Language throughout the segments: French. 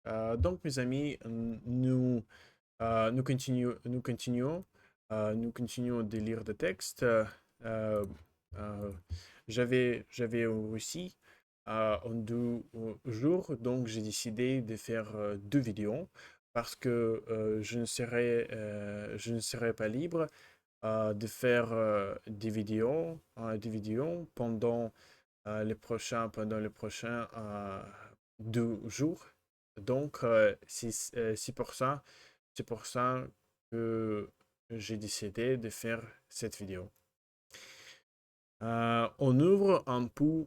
Donc, mes amis, nous continuons de lire des textes. Euh, j'avais réussi en 2 jours, donc j'ai décidé de faire 2 vidéos parce que je ne serai pas libre de faire des vidéos pendant les prochains 2 jours. Donc, c'est pour ça que j'ai décidé de faire cette vidéo. On ouvre un peu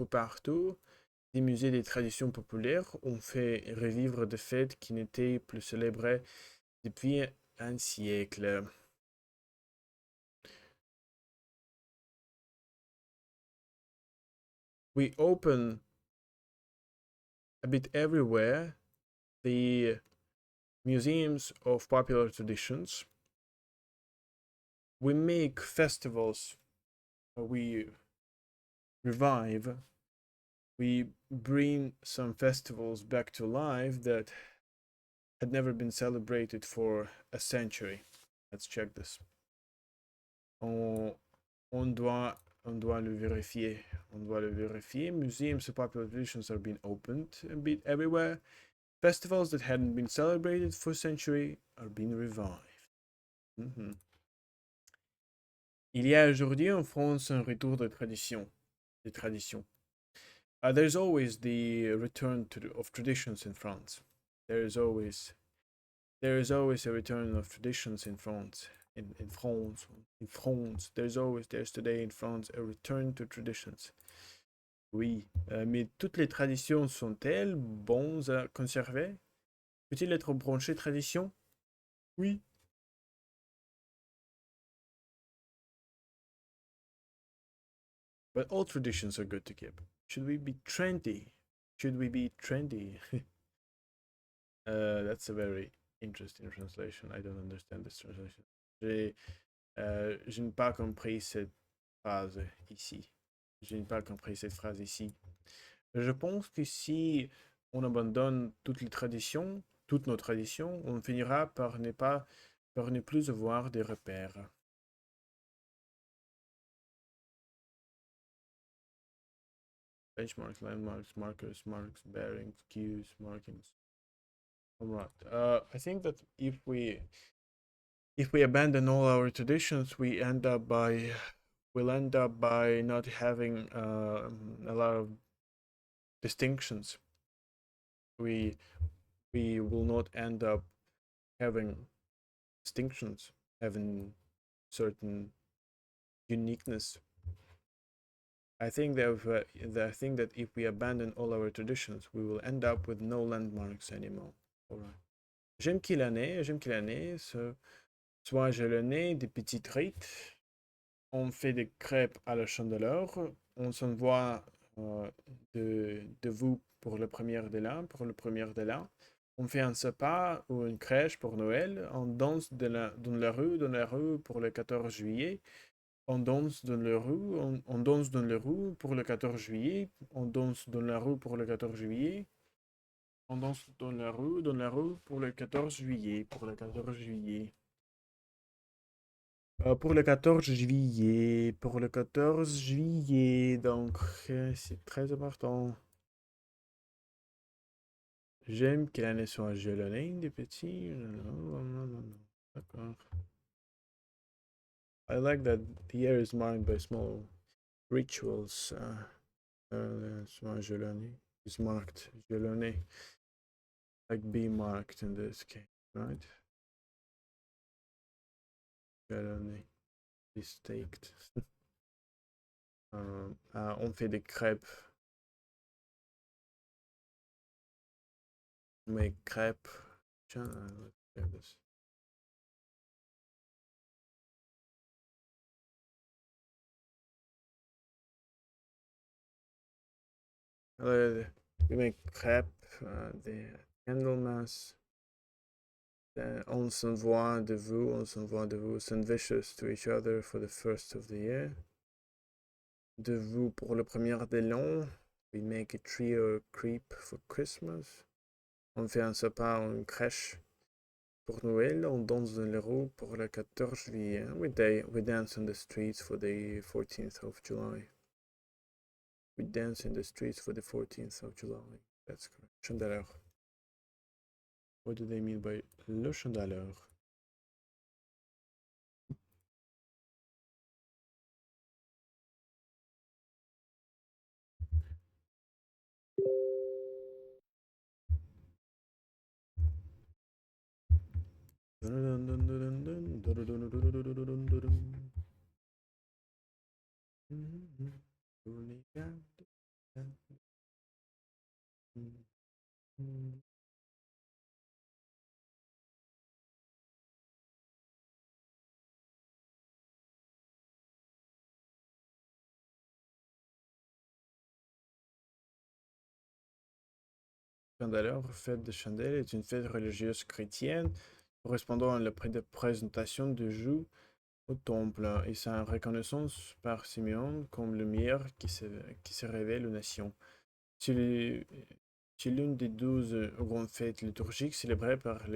partout des musées des traditions populaires. On fait revivre des fêtes qui n'étaient plus célébrées depuis un siècle. We open a bit everywhere the museums of popular traditions. We make festivals, we revive, we bring some festivals back to life that had never been celebrated for a century. Let's check this. On, on doit le vérifier. On doit le vérifier. Museums of popular traditions are being opened a bit everywhere. Festivals that hadn't been celebrated for a century are being revived. Il y a aujourd'hui en France un retour de tradition. Des traditions. There's always the return of traditions in France. There is always a return of traditions in France. In France, there's today in France a return to traditions. Oui, mais toutes les traditions sont-elles bonnes à conserver? Peut-il être branché tradition? Oui. But all traditions are good to keep. Should we be trendy? Should we be trendy? That's a very interesting translation. I don't understand this translation. Je n'ai pas compris cette phrase ici. Je n'ai pas compris cette phrase ici. Je pense que si on abandonne toutes nos traditions, on finira par ne plus avoir des repères. Benchmarks, landmarks, markers, marks, bearings, cues, markings. All right. I think that if we abandon all our traditions, we'll end up by not having a lot of distinctions. We will not end up having distinctions, having certain uniqueness. I think that if we abandon all our traditions, we will end up with no landmarks anymore. All right. J'aime qu'il en ait, soit jalonné, des petites rites. On fait des crêpes à la chandeleur. On s'envoie de vous pour le premier de l'an. On fait un sapin ou une crèche pour Noël. On danse dans la rue pour le 14 juillet. On danse dans la rue, on danse dans la rue pour le 14 juillet. On danse dans la rue pour le 14 juillet. On danse dans la rue pour le 14 juillet, pour le 14 juillet. Pour le 14 juillet, donc c'est très important. J'aime que l'année soit jalonnée des petits. D'accord. I like that the year is marked by small rituals. Soit jalonné is marked, jalonné, like be marked in this case, right? Jalonné, be staked. On fait des crêpes. Mes crêpes. Tiens, let's we make crêpes, des Candlemas. On s'envoie de vous, send wishes to each other for the first of the year. De vous pour le premier de l'an, We make a tree or a creep for Christmas. On fait un sapin ou une crèche pour Noël. On danse dans les rues pour le 14 juillet. We dance on the streets for the 14th of July. We dance in the streets for the 14th of July. That's correct. Chandeleur. What do they mean by le chandeleur? Chandeleur, fête de chandelle, est une fête religieuse chrétienne correspondant à la présentation de Jésus au temple et sa reconnaissance par Simeon comme le meilleur qui se révèle aux nations. C'est l'une des 12 grandes fêtes liturgiques célébrées par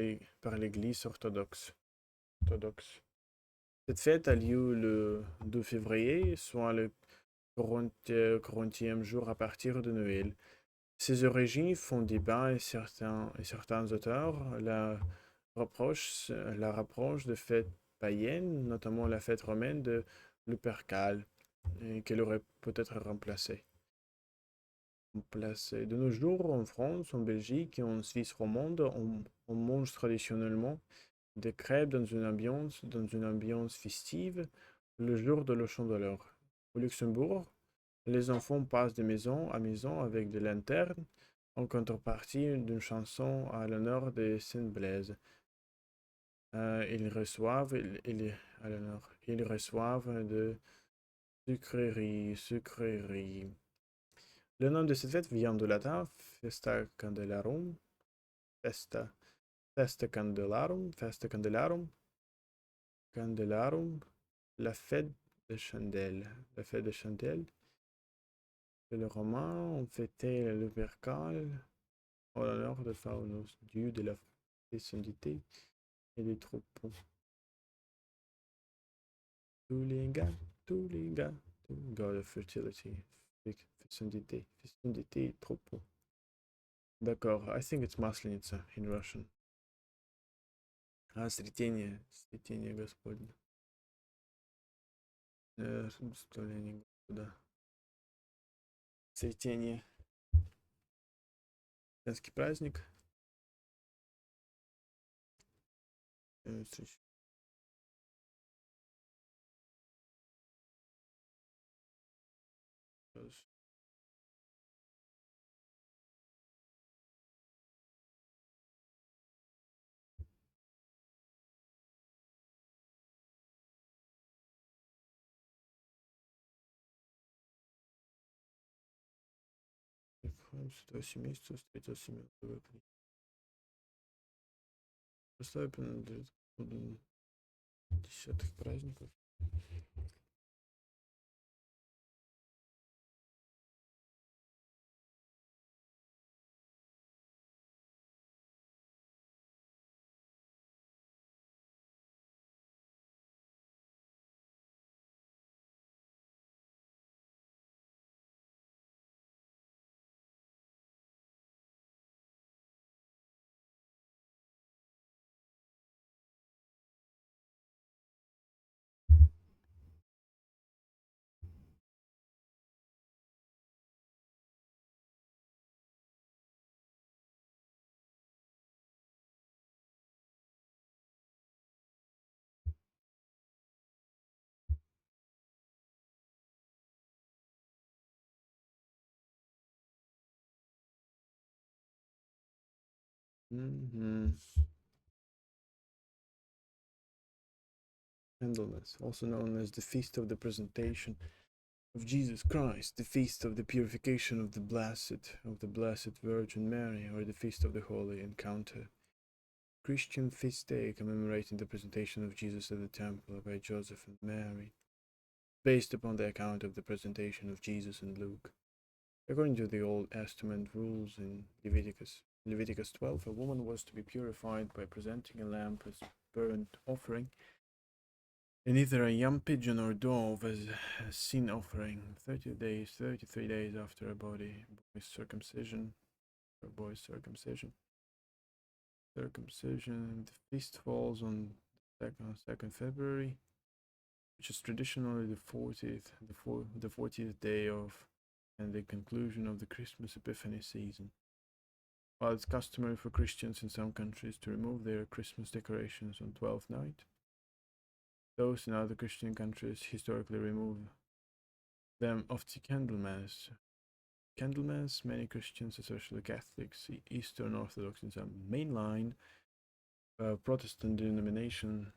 l'Église orthodoxe. Cette fête a lieu le 2 février, soit le 40e jour à partir de Noël. Ses origines font débat et certains auteurs la rapprochent de fêtes païennes, notamment la fête romaine de Lupercal, qu'elle aurait peut-être remplacée. De nos jours, en France, en Belgique et en Suisse romande, on mange traditionnellement des crêpes dans une ambiance festive le jour de la Chandeleur. Au Luxembourg, les enfants passent de maison à maison avec des lanternes en contrepartie d'une chanson à l'honneur de Saint-Blaise. Ils reçoivent de sucreries. Le nom de cette fête vient du latin Festa Candelarum, Festa Candelarum, la fête de chandelle. La fête de chandelle. Les Romains ont fêté le Lupercal en l'honneur de Faunus, dieu de la fécondité et des troupeaux. Tulinga, god of fertility, fécondité et troupeaux. D'accord, I think it's Maslenitsa in Russian. Сретение Господне. Доставление Господа. Цветение. Женский праздник. С этого семейства встретил семью. Особенно для десятых праздников. Candlemas, also known as the Feast of the Presentation of Jesus Christ, the Feast of the Purification of the Blessed Virgin Mary, or the Feast of the Holy Encounter. Christian feast day commemorating the presentation of Jesus at the temple by Joseph and Mary, based upon the account of the presentation of Jesus in Luke. According to the Old Testament rules in Leviticus 12, a woman was to be purified by presenting a lamb as burnt offering, and either a young pigeon or dove as a sin offering. 33 days after a boy's circumcision. Circumcision. The feast falls on 2nd February, which is traditionally the 40th day of and the conclusion of the Christmas Epiphany season. While it's customary for Christians in some countries to remove their Christmas decorations on 12th night, those in other Christian countries historically remove them after Candlemas. Candlemas, many Christians, especially Catholics, Eastern Orthodox, and some mainline Protestant denominations,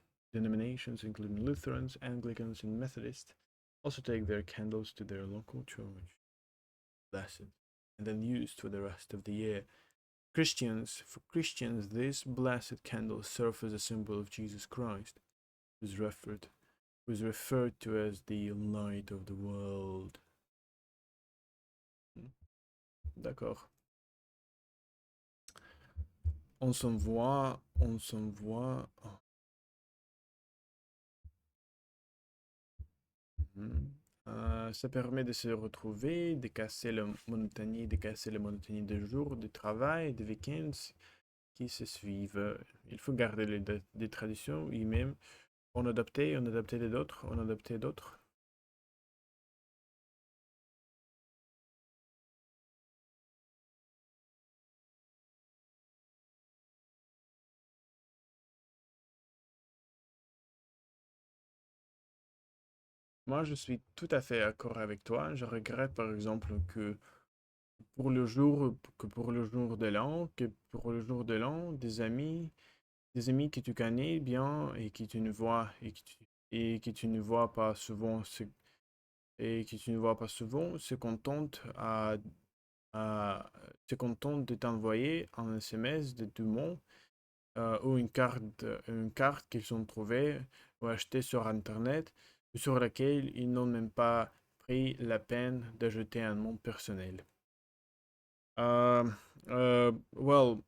including Lutherans, Anglicans, and Methodists, also take their candles to their local church, blessed, and then used for the rest of the year. For Christians, these blessed candles serve as a symbol of Jesus Christ, who is referred to as the light of the world. D'accord. On s'envoie. Ça permet de se retrouver, de casser la monotonie des jours de travail, des week-ends qui se suivent. Il faut garder des traditions et même en adapter d'autres, Moi, je suis tout à fait d'accord avec toi. Je regrette par exemple que pour le jour de l'an, des amis que tu connais bien et qui tu ne vois et que tu ne vois pas souvent, se contentent à se contentent de t'envoyer un SMS de tout le monde ou une carte qu'ils ont trouvée ou achetée sur Internet, sur laquelle ils n'ont même pas pris la peine d'ajouter un nom personnel. Um, well,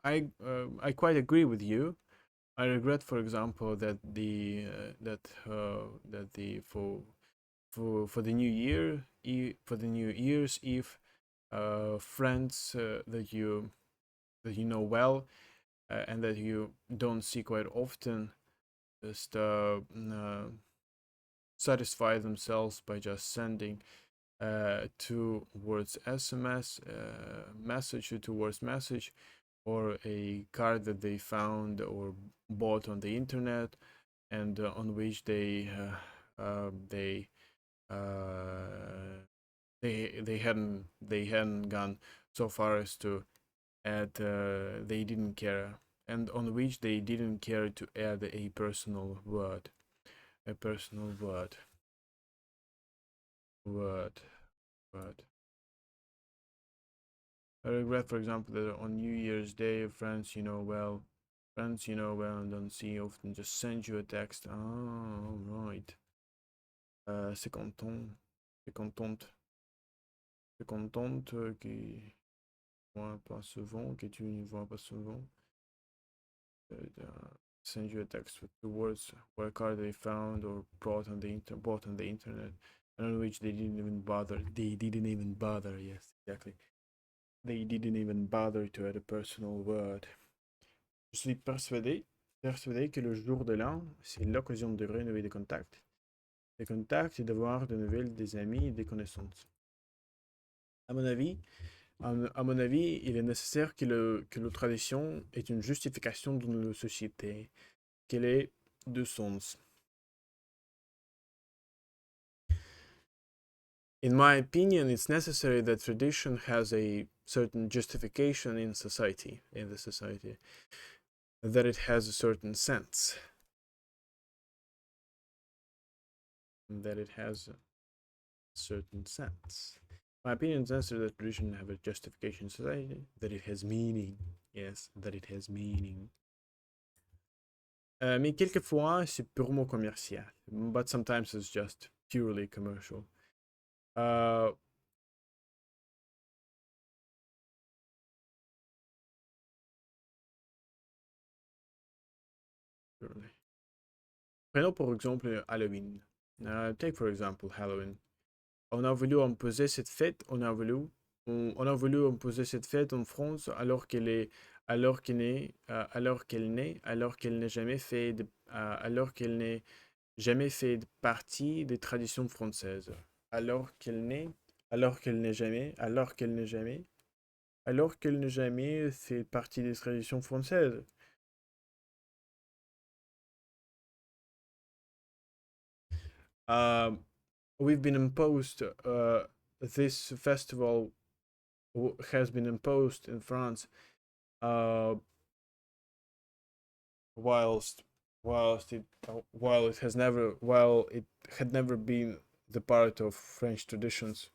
I quite agree with you. I regret, for example, that the for the New Year, for the New Year's Eve, friends that you know well and that you don't see quite often just satisfy themselves by just sending towards SMS message towards message or a card that they found or bought on the internet and on which they hadn't gone so far as to add they didn't care and on which they didn't care to add a personal word word. I regret, for example, that on New Year's Day, friends you know well and don't see often just send you a text. Oh, right. C'est contente qui voit pas souvent, que tu ne vois pas souvent. Send you a text with the words what card they found or bought on the internet, and on which they didn't even bother. Yes, exactly. They didn't even bother to add a personal word. Je suis persuadé que le jour de l'an, c'est l'occasion de renouer des contacts et d'avoir de nouvelles des amis et des connaissances. À mon avis, il est nécessaire que la tradition ait une justification dans nos sociétés, qu'elle ait de sens. In my opinion, it's necessary that tradition has a certain justification in the society, that it has a certain sense. My opinion is necessary that tradition have a justification in society, that it has meaning. Yes, that it has meaning. Mais quelquefois, c'est purement commercial. But sometimes it's just purely commercial. Prenons par exemple Halloween. Take for example Halloween. On a voulu imposer cette fête, on a voulu imposer cette fête en France alors qu'elle n'est jamais fait alors qu'elle n'est jamais fait partie des traditions françaises. Alors qu'elle n'est, alors qu'elle n'est jamais fait partie des traditions françaises. Um, we've been imposed, this festival has been imposed in France, uh, whilst while it had never been the part of French traditions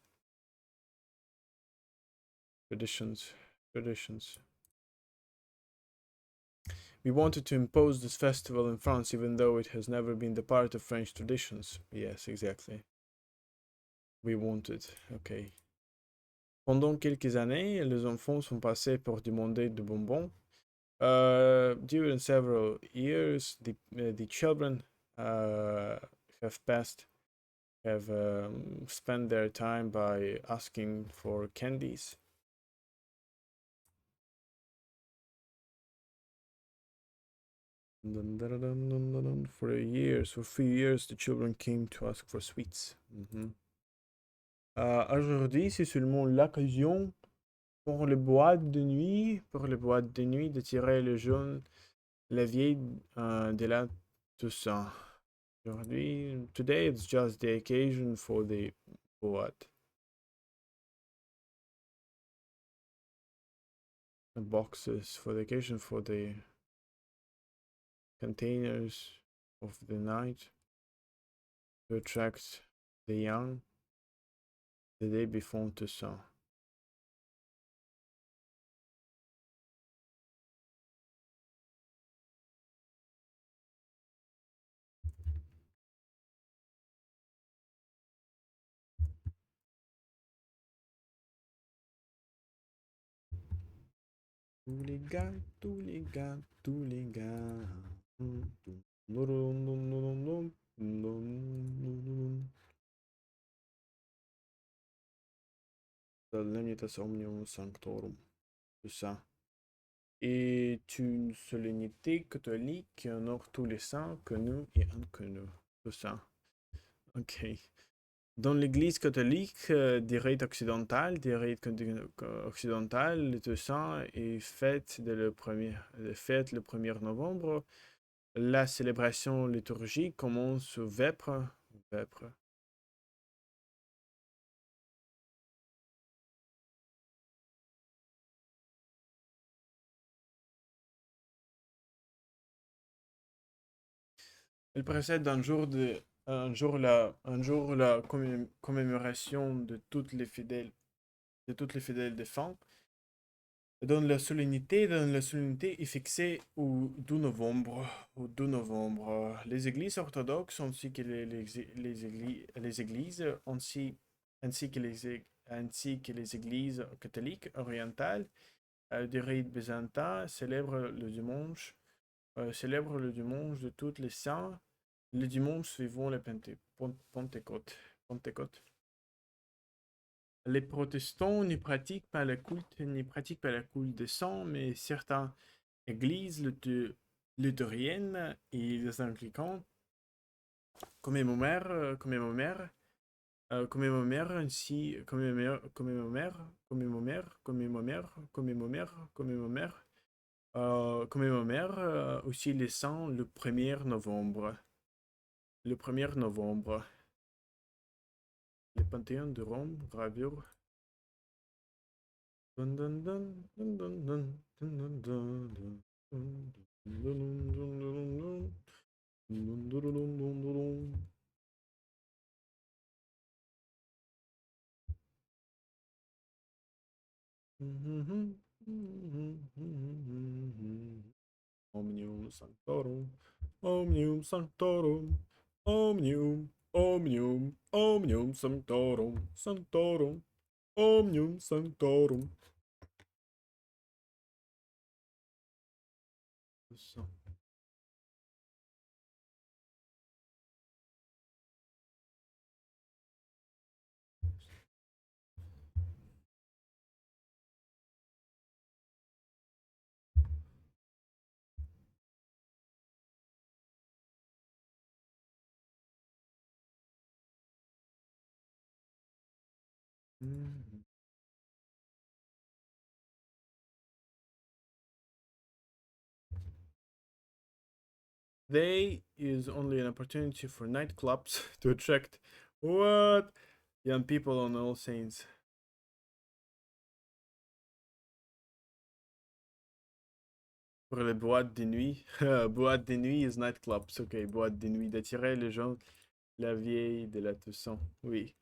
traditions. We wanted to impose this festival in France even though it has never been the part of French traditions. Yes, exactly. We wanted. Okay. Pendant quelques années, les enfants sont passés pour demander de bonbons. During several years, the children uh, have passed have spent their time by asking for candies. For 3 years, the children came to ask for sweets. Aujourd'hui, c'est seulement l'occasion pour les boîtes de nuit de tirer le jaune, la vieille de la Toussaint. Aujourd'hui, today it's just the occasion for the what? The boxes for the occasion for the containers of the night to attract the young the day before Toussaint. Tous les gars, tous les gars, tous les gars. Solemnitas omnium sanctorum. Tout ça. Est une solennité catholique qui honore tous les saints, connus et inconnus. Tout ça. Ok. Dans l'Église catholique des rites occidentales, le Toussaint est fête le 1er novembre. La célébration liturgique commence au vêpres. Vêpres. Elle précède un jour la commémoration de toutes les fidèles défunts. Dans la solennité est fixée au 2 novembre. Les églises orthodoxes les églises ainsi que les églises catholiques orientales du rite byzantin célèbrent le dimanche de tous les saints, le dimanche suivant la Pentecôte. Pentecôte. Les protestants ne pratiquent pas le culte des saints, mais certaines églises luthériennes et les anglicans commémorèrent aussi les saints le 1er novembre. Le 1er novembre. Le Panthéon de Rome, gravure. Dun, dun, dun, dun, dun, dun, dun, dun, dun, Omnium Sanctorum, Omnium Sanctorum, Omnium, Omnium, Omnium Sanctorum, Sanctorum, Omnium Sanctorum. Mhm. They is only an opportunity for nightclubs to attract what young people on All Saints. Pour les boîtes de nuit. Boîte de nuit is nightclubs. Ok, boîte de nuit d'attirer les gens. La vieille de la Toussaint. Oui.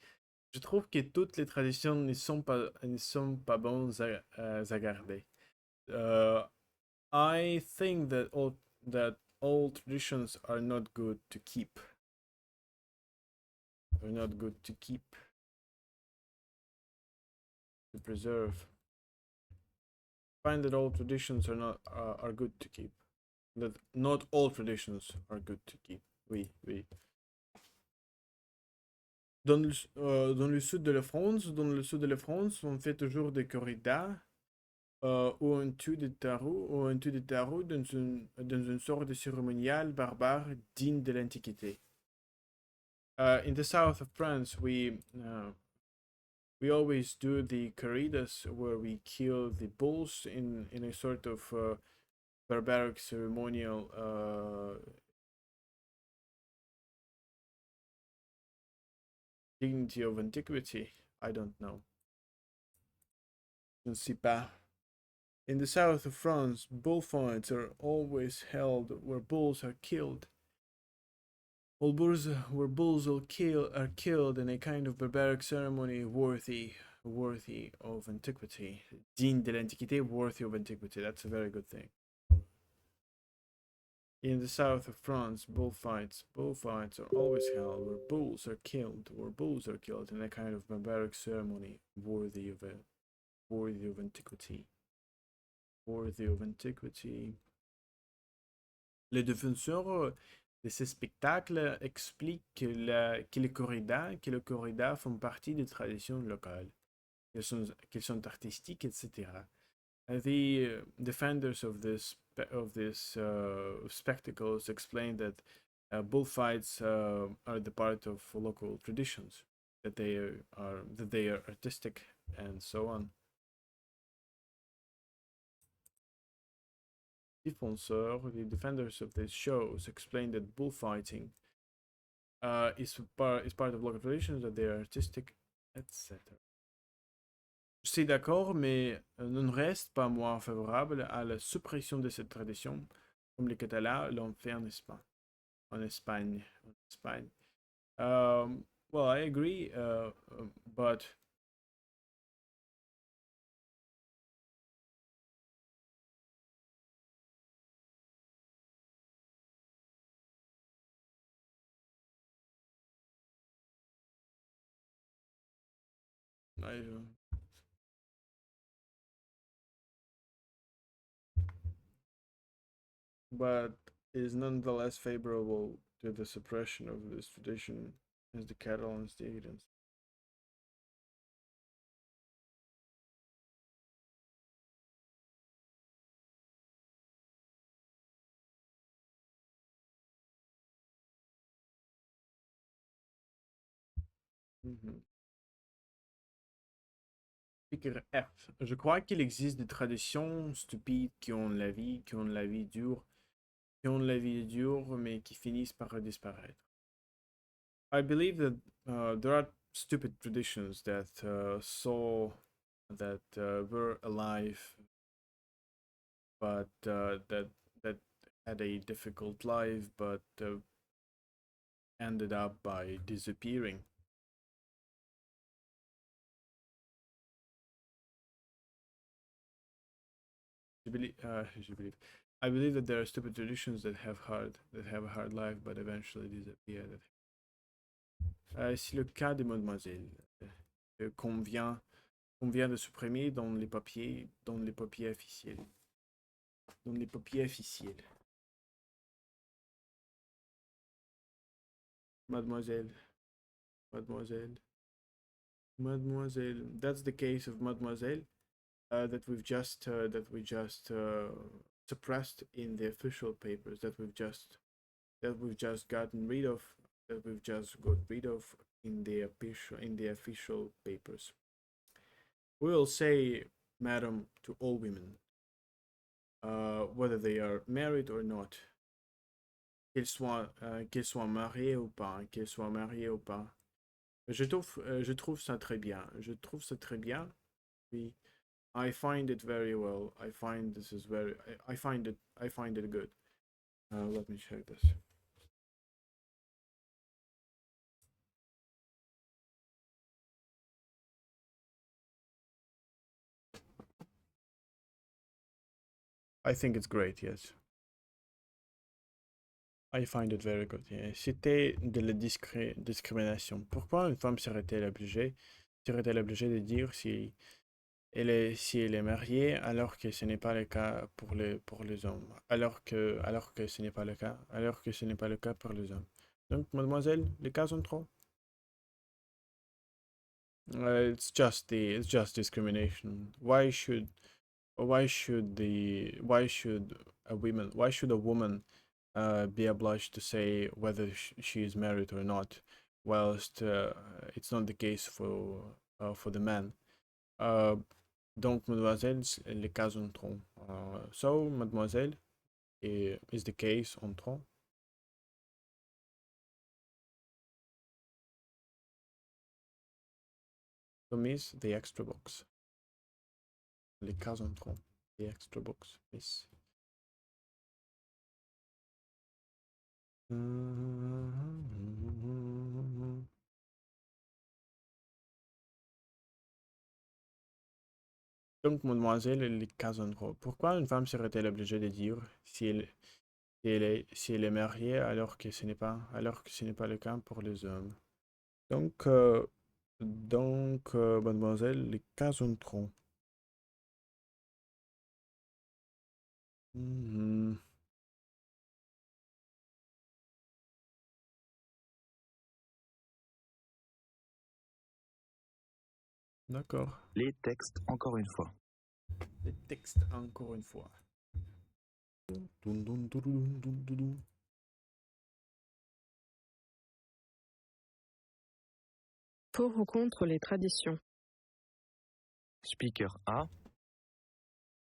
Je trouve que toutes les traditions ne sont pas bonnes à garder. Uh, I think that all traditions are not good to keep. Are not good to keep, to preserve. Find that all traditions are good to keep. That not all traditions are good to keep. Oui, oui. Dans le sud de la France, on fait toujours des corridas ou un tour de tarot dans une sorte de cérémonial barbare digne de l'Antiquité. In the south of France, we always do the corridas where we kill the bulls in a sort of barbaric ceremonial dignity of antiquity. I don't know. Je ne sais pas. In the south of France, bullfights are always held where bulls are killed. All bulls where bulls are killed in a kind of barbaric ceremony worthy of antiquity. Digne de l'Antiquité, worthy of antiquity. That's a very good thing. In the south of France, bullfights are always held where bulls are killed in a kind of barbaric ceremony worthy of antiquity. Worthy of antiquity. Les défenseurs de ces spectacles expliquent que les corridas font partie des traditions locales, qu'elles sont artistiques, etc. The defenders of this spectacles explain that bullfights are the part of local traditions, that they are artistic, and so on. The defenders of these shows explain that bullfighting is part of local traditions, that they are artistic, etc. Je suis d'accord, mais ne reste pas moins favorable à la suppression de cette tradition, comme les Catalans l'ont fait en Espagne. En Espagne. En Espagne. Well, I agree, but I, but is nonetheless favorable to the suppression of this tradition as the Catalans did. Mhm. Figure F. Je crois qu'il existe des traditions stupides qui ont la vie dure, mais qui finissent par disparaître. I believe that there are stupid traditions that were alive, but that had a difficult life, but ended up by disappearing. I believe that there are stupid traditions that have a hard life, but eventually disappear. C'est le cas de Mademoiselle, qu'on vient de supprimer dans les papiers officiels. Dans les papiers officiels. Mademoiselle, Mademoiselle, Mademoiselle. That's the case of Mademoiselle that we just suppressed in the official papers that we've just gotten rid of that we've just got rid of in the official papers. We will say madam to all women, whether they are married or not, qu'ils soient mariés ou pas, qu'ils soient mariés ou pas. Je trouve ça très bien. Je trouve ça très bien. Oui. I find it very well. I find this is very. I find it good. Let me check this. I think it's great. Yes. I find it very good. Yeah. C'était de la discrimination. Pourquoi une femme serait-elle obligée de dire si elle est mariée alors que ce n'est pas le cas pour les hommes, alors que ce n'est pas le cas, alors que ce n'est pas le cas pour les hommes. Donc, mademoiselle, les cas sont trop. It's just discrimination. Why should a woman be obliged to say whether she is married or not, whilst it's not the case for the man. Donc, mademoiselle, les cas sont trop. So, mademoiselle is the case en trop. So, miss the extra box. Les cas sont trop. The extra box, miss. Donc, mademoiselle, les cas sont trop. Pourquoi une femme serait-elle obligée de dire si elle est mariée alors que ce n'est pas le cas pour les hommes? Donc, mademoiselle, les cas sont trop. Mhm. D'accord. Les textes, encore une fois. Les textes, encore une fois. Dun, dun, dun, dun, dun, dun, dun. Pour ou contre les traditions. Speaker A.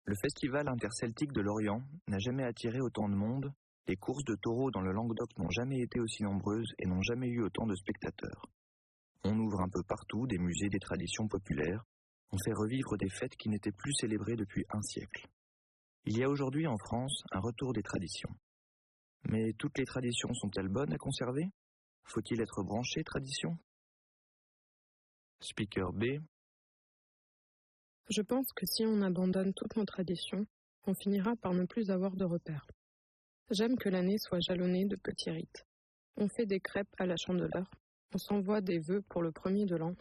Le festival interceltique de l'Orient n'a jamais attiré autant de monde, les courses de taureaux dans le Languedoc n'ont jamais été aussi nombreuses et n'ont jamais eu autant de spectateurs. On ouvre un peu partout des musées des traditions populaires, on fait revivre des fêtes qui n'étaient plus célébrées depuis un siècle. Il y a aujourd'hui en France un retour des traditions. Mais toutes les traditions sont-elles bonnes à conserver? Faut-il être branché tradition? Speaker B. Je pense que si on abandonne toutes nos traditions, on finira par ne plus avoir de repères. J'aime que l'année soit jalonnée de petits rites. On fait des crêpes à la Chandeleur, on s'envoie des vœux pour le 1er de l'an,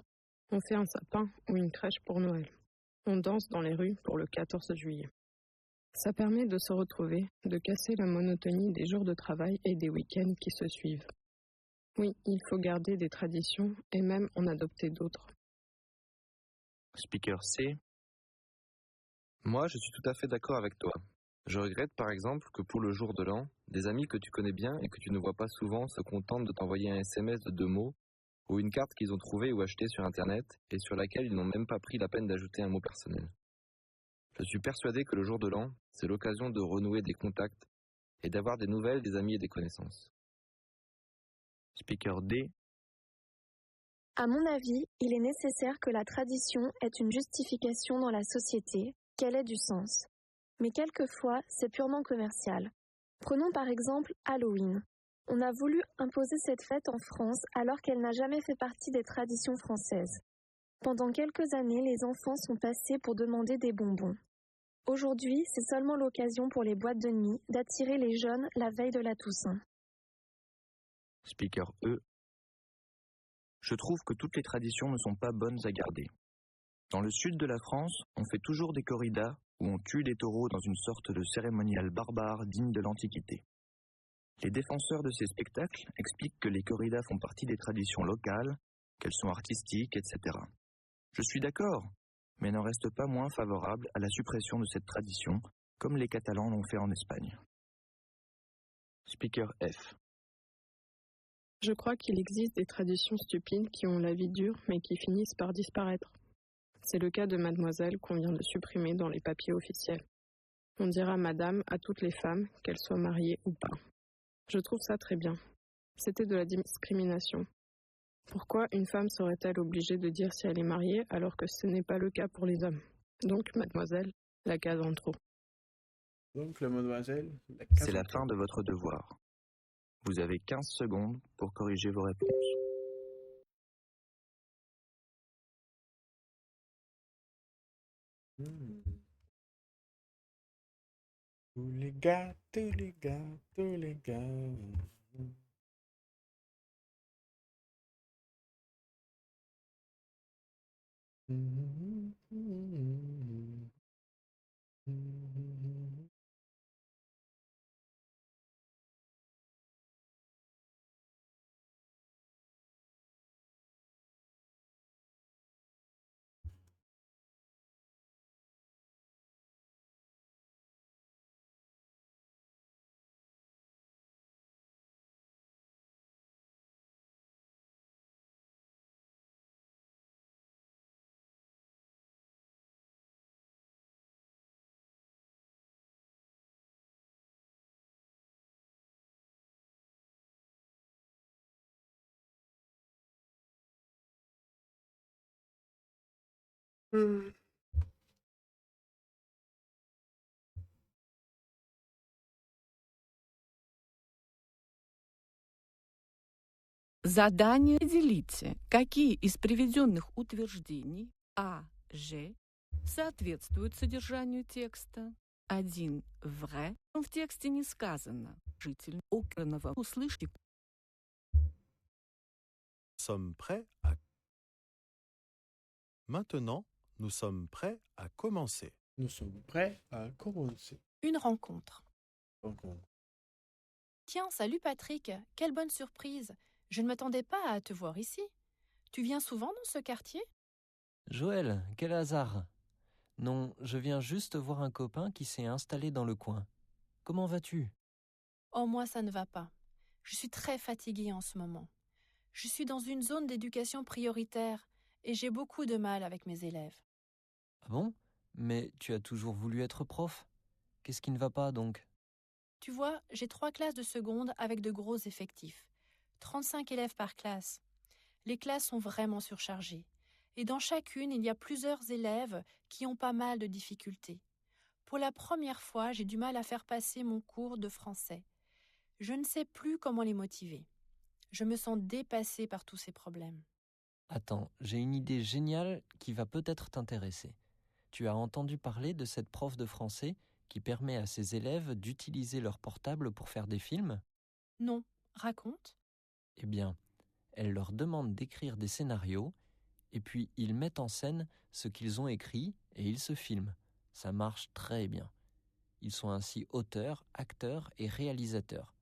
on fait un sapin ou une crèche pour Noël. On danse dans les rues pour le 14 juillet. Ça permet de se retrouver, de casser la monotonie des jours de travail et des week-ends qui se suivent. Oui, il faut garder des traditions et même en adopter d'autres. Speaker C. Moi, je suis tout à fait d'accord avec toi. Je regrette par exemple que pour le jour de l'an, des amis que tu connais bien et que tu ne vois pas souvent se contentent de t'envoyer un SMS de 2 mots ou une carte qu'ils ont trouvée ou achetée sur Internet et sur laquelle ils n'ont même pas pris la peine d'ajouter un mot personnel. Je suis persuadé que le jour de l'an, c'est l'occasion de renouer des contacts et d'avoir des nouvelles des amis et des connaissances. Speaker D. À mon avis, il est nécessaire que la tradition ait une justification dans la société, qu'elle ait du sens. Mais quelquefois, c'est purement commercial. Prenons par exemple Halloween. On a voulu imposer cette fête en France alors qu'elle n'a jamais fait partie des traditions françaises. Pendant quelques années, les enfants sont passés pour demander des bonbons. Aujourd'hui, c'est seulement l'occasion pour les boîtes de nuit d'attirer les jeunes la veille de la Toussaint. Speaker E. Je trouve que toutes les traditions ne sont pas bonnes à garder. Dans le sud de la France, on fait toujours des corridas où on tue des taureaux dans une sorte de cérémonial barbare digne de l'Antiquité. Les défenseurs de ces spectacles expliquent que les corridas font partie des traditions locales, qu'elles sont artistiques, etc. Je suis d'accord, mais n'en reste pas moins favorable à la suppression de cette tradition, comme les Catalans l'ont fait en Espagne. Speaker F. Je crois qu'il existe des traditions stupides qui ont la vie dure mais qui finissent par disparaître. C'est le cas de mademoiselle qu'on vient de supprimer dans les papiers officiels. On dira madame à toutes les femmes, qu'elles soient mariées ou pas. Je trouve ça très bien. C'était de la discrimination. Pourquoi une femme serait-elle obligée de dire si elle est mariée alors que ce n'est pas le cas pour les hommes? Donc, mademoiselle, la case en trop. Donc, la mademoiselle, C'est la fin de votre devoir. Vous avez 15 secondes pour corriger vos réponses. Tous les gars, tous les gars, tous les gars. Задание определите, какие из приведенных утверждений А, Ж соответствуют содержанию текста. 1 vrai, в тексте не сказано. Житель окранного услышит. Sommes prêts à... Maintenant, nous sommes prêts à commencer. Nous sommes prêts à commencer. Une rencontre. Rencontre. Tiens, salut Patrick, quelle bonne surprise. Je ne m'attendais pas à te voir ici. Tu viens souvent dans ce quartier? Joël, quel hasard! Non, je viens juste voir un copain qui s'est installé dans le coin. Comment vas-tu? Oh, moi, ça ne va pas. Je suis très fatiguée en ce moment. Je suis dans une zone d'éducation prioritaire et j'ai beaucoup de mal avec mes élèves. Ah bon? Mais tu as toujours voulu être prof? Qu'est-ce qui ne va pas donc? Tu vois, j'ai 3 classes de seconde avec de gros effectifs. 35 élèves par classe. Les classes sont vraiment surchargées. Et dans chacune, il y a plusieurs élèves qui ont pas mal de difficultés. Pour la première fois, j'ai du mal à faire passer mon cours de français. Je ne sais plus comment les motiver. Je me sens dépassée par tous ces problèmes. Attends, j'ai une idée géniale qui va peut-être t'intéresser. Tu as entendu parler de cette prof de français qui permet à ses élèves d'utiliser leur portable pour faire des films? Non, raconte. Eh bien, elle leur demande d'écrire des scénarios et puis ils mettent en scène ce qu'ils ont écrit et ils se filment. Ça marche très bien. Ils sont ainsi auteurs, acteurs et réalisateurs.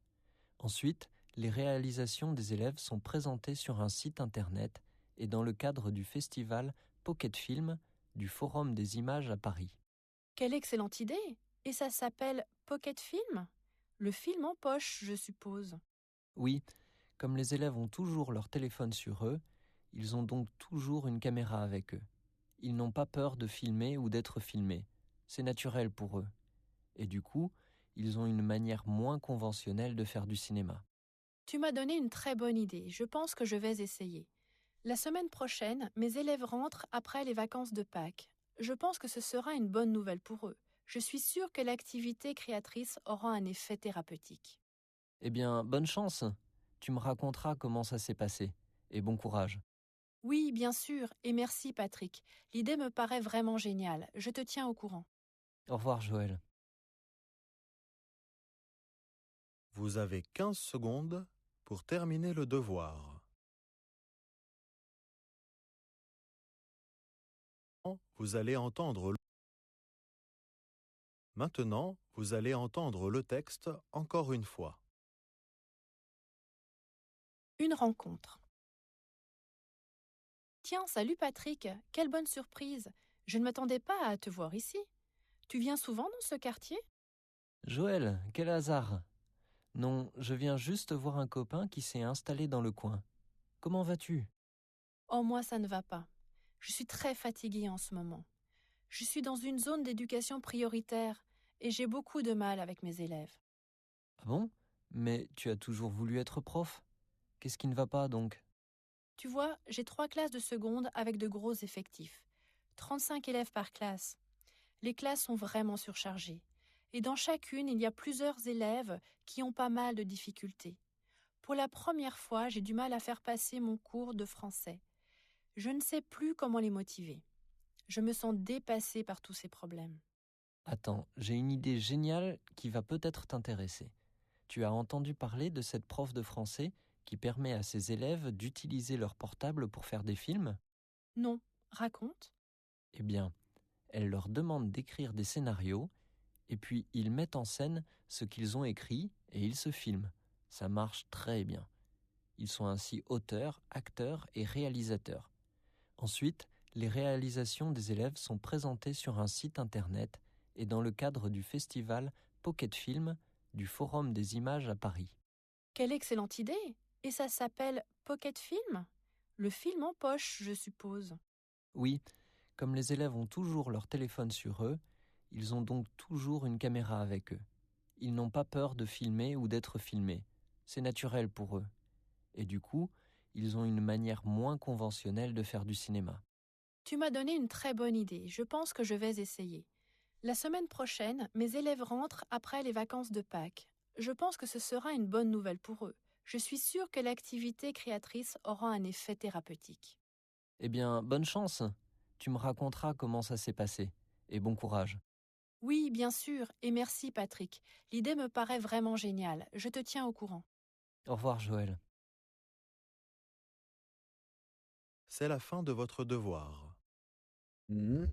Ensuite, les réalisations des élèves sont présentées sur un site internet et dans le cadre du festival Pocket Film du Forum des images à Paris. Quelle excellente idée! Et ça s'appelle Pocket Film? Le film en poche, je suppose. Oui, comme les élèves ont toujours leur téléphone sur eux, ils ont donc toujours une caméra avec eux. Ils n'ont pas peur de filmer ou d'être filmés. C'est naturel pour eux. Et du coup, ils ont une manière moins conventionnelle de faire du cinéma. Tu m'as donné une très bonne idée. Je pense que je vais essayer. La semaine prochaine, mes élèves rentrent après les vacances de Pâques. Je pense que ce sera une bonne nouvelle pour eux. Je suis sûre que l'activité créatrice aura un effet thérapeutique. Eh bien, bonne chance. Tu me raconteras comment ça s'est passé. Et bon courage. Oui, bien sûr, et merci Patrick. L'idée me paraît vraiment géniale. Je te tiens au courant. Au revoir, Joël. Vous avez 15 secondes pour terminer le devoir. Vous allez entendre Maintenant, vous allez entendre le texte encore une fois. Une rencontre. Tiens, salut Patrick, quelle bonne surprise. Je ne m'attendais pas à te voir ici. Tu viens souvent dans ce quartier? Joël, quel hasard! Non, je viens juste voir un copain qui s'est installé dans le coin. Comment vas-tu? Oh, moi, ça ne va pas. Je suis très fatiguée en ce moment. Je suis dans une zone d'éducation prioritaire et j'ai beaucoup de mal avec mes élèves. Ah bon? Mais tu as toujours voulu être prof? Qu'est-ce qui ne va pas donc? Tu vois, j'ai 3 classes de seconde avec de gros effectifs. 35 élèves par classe. Les classes sont vraiment surchargées. Et dans chacune, il y a plusieurs élèves qui ont pas mal de difficultés. Pour la première fois, j'ai du mal à faire passer mon cours de français. Je ne sais plus comment les motiver. Je me sens dépassée par tous ces problèmes. Attends, j'ai une idée géniale qui va peut-être t'intéresser. Tu as entendu parler de cette prof de français qui permet à ses élèves d'utiliser leur portable pour faire des films? Non, raconte. Eh bien, elle leur demande d'écrire des scénarios et puis ils mettent en scène ce qu'ils ont écrit et ils se filment. Ça marche très bien. Ils sont ainsi auteurs, acteurs et réalisateurs. Ensuite, les réalisations des élèves sont présentées sur un site internet et dans le cadre du festival Pocket Film du Forum des images à Paris. Quelle excellente idée! Et ça s'appelle Pocket Film? Le film en poche, je suppose. Oui, comme les élèves ont toujours leur téléphone sur eux, ils ont donc toujours une caméra avec eux. Ils n'ont pas peur de filmer ou d'être filmés. C'est naturel pour eux. Et du coup, ils ont une manière moins conventionnelle de faire du cinéma. Tu m'as donné une très bonne idée. Je pense que je vais essayer. La semaine prochaine, mes élèves rentrent après les vacances de Pâques. Je pense que ce sera une bonne nouvelle pour eux. Je suis sûre que l'activité créatrice aura un effet thérapeutique. Eh bien, bonne chance. Tu me raconteras comment ça s'est passé. Et bon courage. Oui, bien sûr, et merci Patrick. L'idée me paraît vraiment géniale. Je te tiens au courant. Au revoir, Joël. C'est la fin de votre devoir. Mhm.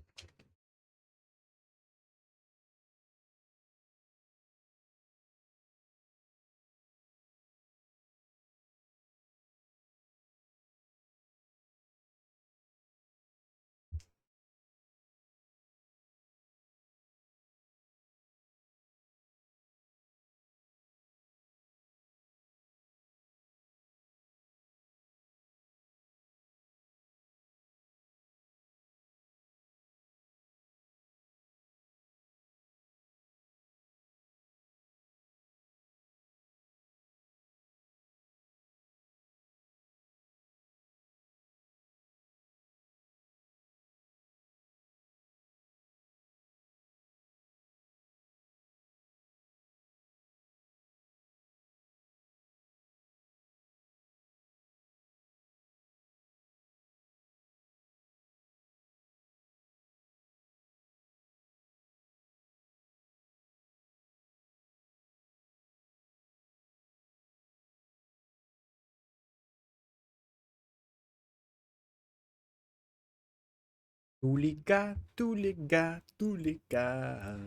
Tous les gars, tous les gars, tous les gars.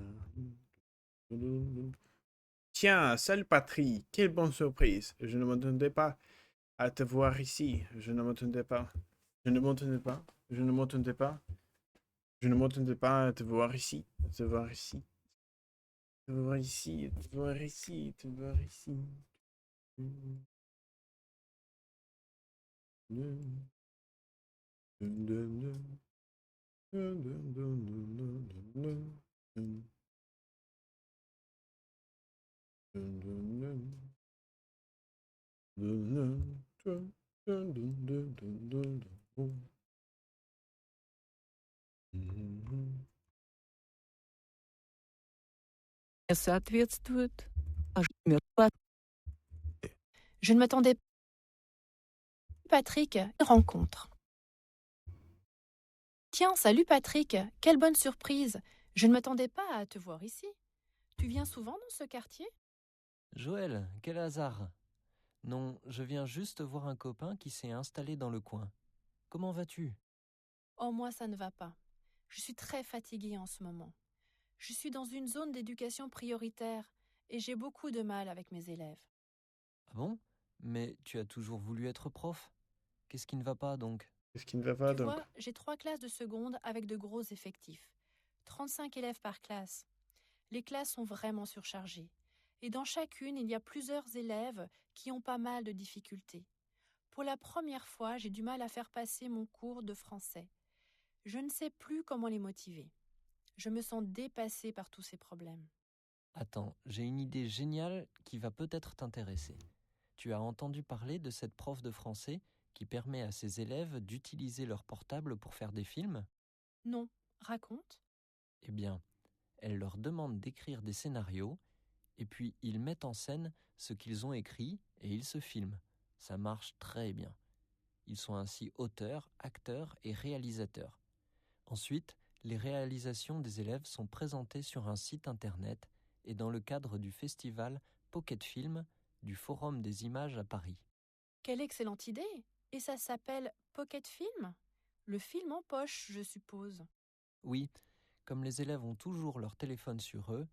Tiens, salut Patrick, quelle bonne surprise. Je ne m'attendais pas à te voir ici. Je ne m'attendais pas. Je ne m'attendais pas. Je ne m'attendais pas. Je ne m'attendais pas à te voir ici. À te voir ici. Te voir ici. Te voir ici. Te voir ici. Соответствует. Je ne m'attendais pas. Patrick, rencontre. Tiens, salut Patrick, quelle bonne surprise. Je ne m'attendais pas à te voir ici. Tu viens souvent dans ce quartier? Joël, quel hasard. Non, je viens juste voir un copain qui s'est installé dans le coin. Comment vas-tu? Oh, moi, ça ne va pas. Je suis très fatiguée en ce moment. Je suis dans une zone d'éducation prioritaire et j'ai beaucoup de mal avec mes élèves. Ah bon? Mais tu as toujours voulu être prof? Qu'est-ce qui ne va pas donc? Qu'est-ce qui ne va pas Tu donc? vois, j'ai 3 classes de seconde avec de gros effectifs. 35 élèves par classe. Les classes sont vraiment surchargées. Et dans chacune, il y a plusieurs élèves qui ont pas mal de difficultés. Pour la première fois, j'ai du mal à faire passer mon cours de français. Je ne sais plus comment les motiver. Je me sens dépassée par tous ces problèmes. Attends, j'ai une idée géniale qui va peut-être t'intéresser. Tu as entendu parler de cette prof de français qui permet à ses élèves d'utiliser leur portable pour faire des films? Non, raconte. Eh bien, elle leur demande d'écrire des scénarios et puis ils mettent en scène ce qu'ils ont écrit et ils se filment. Ça marche très bien. Ils sont ainsi auteurs, acteurs et réalisateurs. Ensuite, les réalisations des élèves sont présentées sur un site internet et dans le cadre du festival Pocket Film du Forum des images à Paris. Quelle excellente idée! Et ça s'appelle Pocket Film? Le film en poche, je suppose. Oui, comme les élèves ont toujours leur téléphone sur eux,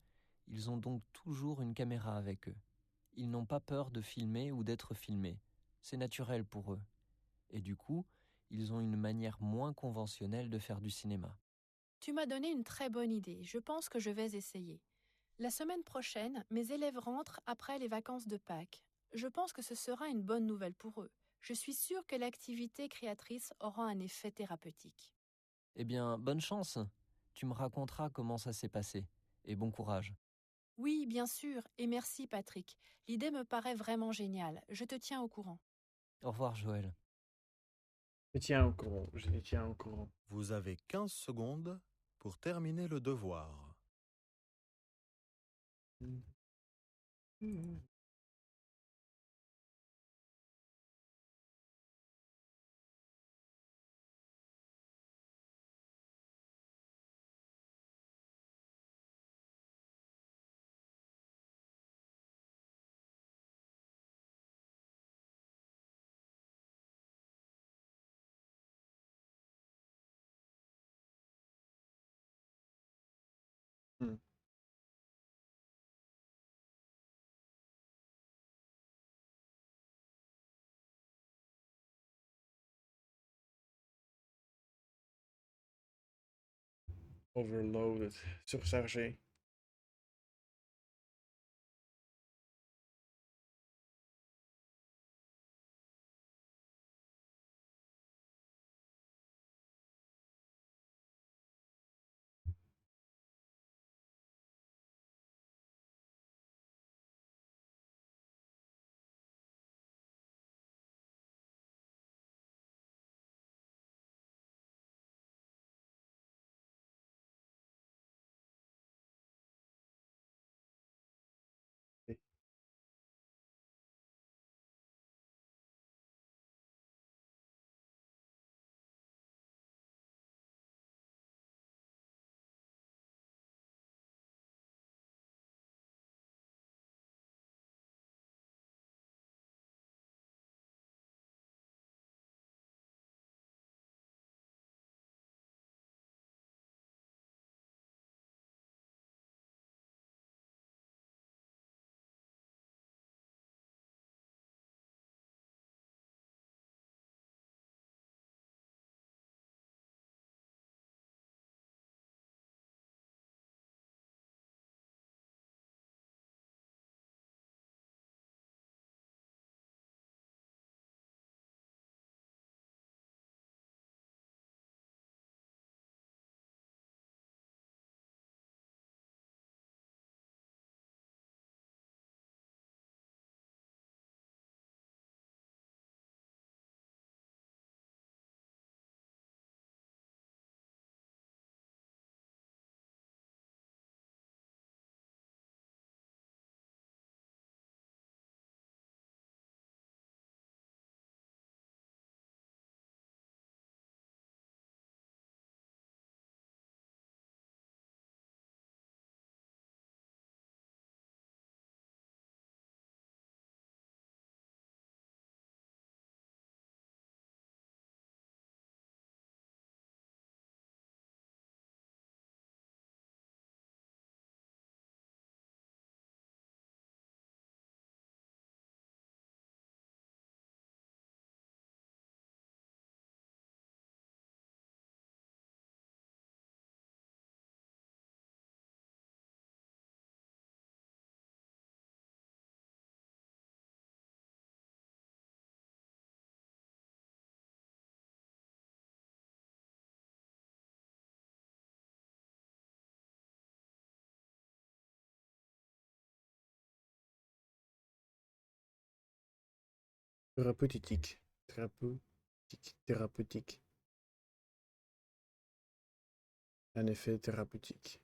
ils ont donc toujours une caméra avec eux. Ils n'ont pas peur de filmer ou d'être filmés. C'est naturel pour eux. Et du coup, ils ont une manière moins conventionnelle de faire du cinéma. Tu m'as donné une très bonne idée. Je pense que je vais essayer. La semaine prochaine, mes élèves rentrent après les vacances de Pâques. Je pense que ce sera une bonne nouvelle pour eux. Je suis sûre que l'activité créatrice aura un effet thérapeutique. Eh bien, bonne chance. Tu me raconteras comment ça s'est passé. Et bon courage. Oui, bien sûr, et merci Patrick. L'idée me paraît vraiment géniale. Je te tiens au courant. Au revoir, Joël. Je tiens au courant, je les tiens au courant. Vous avez 15 secondes pour terminer le devoir. Hmm. Overloaded, surchargé. Thérapeutique. Thérapeutique. Thérapeutique. Un effet thérapeutique.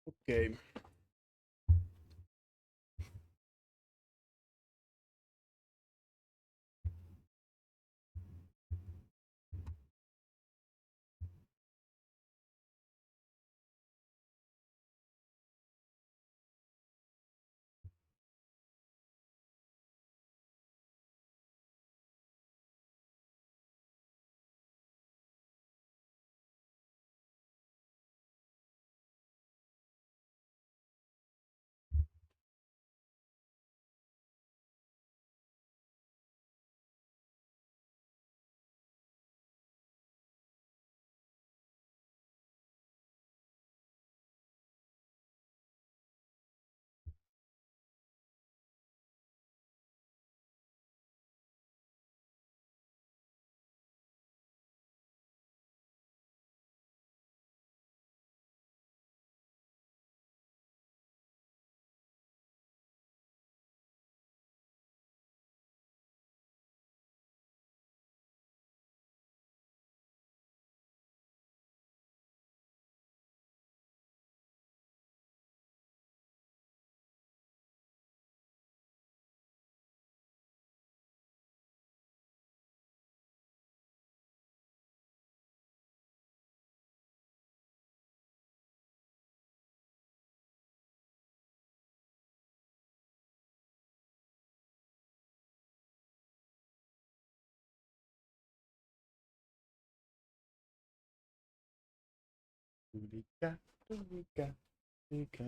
Ok. Tous les cas, tous les cas, les cas.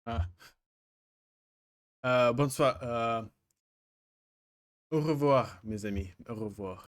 Ah. Bonsoir. Au revoir, mes amis. Au revoir.